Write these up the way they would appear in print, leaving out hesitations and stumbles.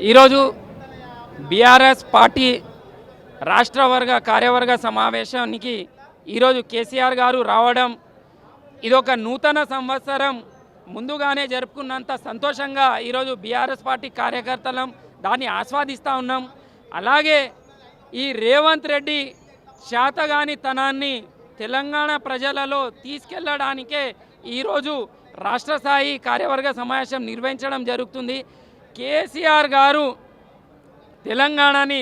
ఈరోజు BRS party రాష్ట్రవర్గ కార్యవర్గ సమావేశానికి ఈరోజు కేసీఆర్ గారు రావడం ఇదొక నూతన సంవత్సరం ముందుగానే జరుపుకున్నంత సంతోషంగా ఈరోజు బీఆర్ఎస్ పార్టీ కార్యకర్తలం దాన్ని ఆస్వాదిస్తూ ఉన్నాం. అలాగే ఈ రేవంత్ రెడ్డి శాతగానితనాన్ని తెలంగాణ ప్రజలలో తీసుకెళ్లడానికే ఈరోజు రాష్ట్ర స్థాయి కార్యవర్గ సమావేశం నిర్వహించడం జరుగుతుంది. కేసీఆర్ గారు తెలంగాణని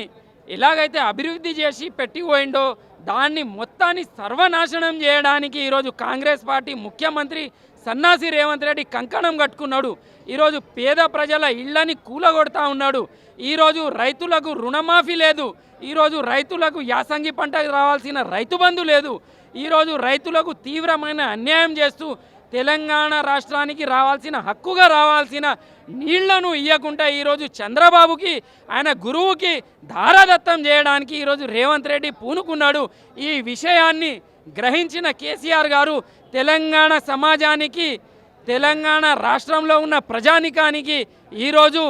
ఎలాగైతే అభివృద్ధి చేసి పెట్టిపోయిండో దాన్ని మొత్తాన్ని సర్వనాశనం చేయడానికి ఈరోజు కాంగ్రెస్ పార్టీ ముఖ్యమంత్రి సన్నాసి రేవంత్ రెడ్డి కంకణం కట్టుకున్నాడు. ఈరోజు పేద ప్రజల ఇళ్లని కూలగొడతా ఉన్నాడు. ఈరోజు రైతులకు రుణమాఫీ లేదు. ఈరోజు రైతులకు యాసంగి పంటకు రావాల్సిన రైతు బంధు లేదు. ఈరోజు రైతులకు తీవ్రమైన అన్యాయం చేస్తూ తెలంగాణ రాష్ట్రానికి రావాల్సిన హక్కుగా రావాల్సిన నీళ్లను ఇవ్వకుండా ఈరోజు చంద్రబాబుకి ఆయన గురువుకి ధారాదత్తం చేయడానికి ఈరోజు రేవంత్ రెడ్డి పూనుకున్నాడు. ఈ విషయాన్ని గ్రహించిన కేసీఆర్ గారు తెలంగాణ సమాజానికి తెలంగాణ రాష్ట్రంలో ఉన్న ప్రజానికానికి ఈరోజు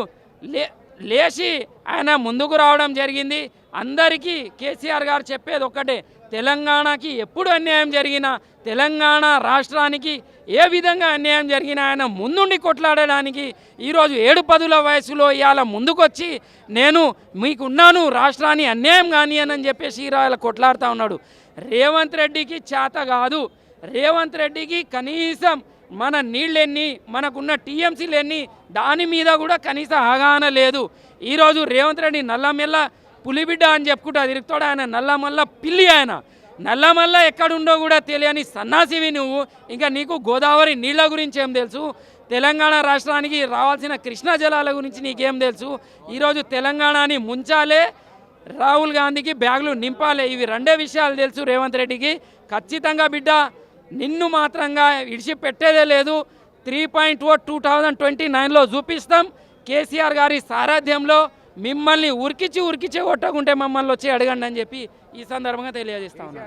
లేచి ఆయన ముందుకు రావడం జరిగింది. అందరికీ కేసీఆర్ గారు చెప్పేది ఒక్కటే, తెలంగాణకి ఎప్పుడు అన్యాయం జరిగినా తెలంగాణ రాష్ట్రానికి ఏ విధంగా అన్యాయం జరిగినా ఆయన ముందుండి కొట్లాడడానికి ఈరోజు 7-10 వయసులో ఇవాళ ముందుకొచ్చి నేను మీకున్నాను రాష్ట్రాన్ని అన్యాయం కానియనని చెప్పేసి ఇవాళ కొట్లాడుతూ ఉన్నాడు. రేవంత్ రెడ్డికి చేత కాదు. రేవంత్ రెడ్డికి కనీసం మన నీళ్ళెన్ని మనకున్న టీఎంసీలు ఎన్ని దాని మీద కూడా కనీస అవగాహన లేదు. ఈరోజు రేవంత్ రెడ్డి నల్లమెల్ల పులిబిడ్డ అని చెప్పుకుంటూ తిరుగుతాడు. ఆయన నల్లమల్ల పిల్లి. ఆయన నల్లమల్ల ఎక్కడుండో కూడా తెలియని సన్నాసివి నువ్వు. ఇంకా నీకు గోదావరి నీళ్ల గురించి ఏం తెలుసు? తెలంగాణ రాష్ట్రానికి రావాల్సిన కృష్ణా జలాల గురించి నీకేం తెలుసు? ఈరోజు తెలంగాణని ముంచాలే, రాహుల్ గాంధీకి బ్యాగులు నింపాలే. ఇవి రెండే విషయాలు తెలుసు రేవంత్ రెడ్డికి. ఖచ్చితంగా బిడ్డ నిన్ను మాత్రంగా విడిచిపెట్టేదే లేదు. 3.0 2029లో చూపిస్తాం. కేసీఆర్ గారి సారథ్యంలో మిమ్మల్ని ఉరికిచ్చి కొట్టకుంటే మమ్మల్ని వచ్చి అడగండి అని చెప్పి ఈ సందర్భంగా తెలియజేస్తా ఉన్నాను.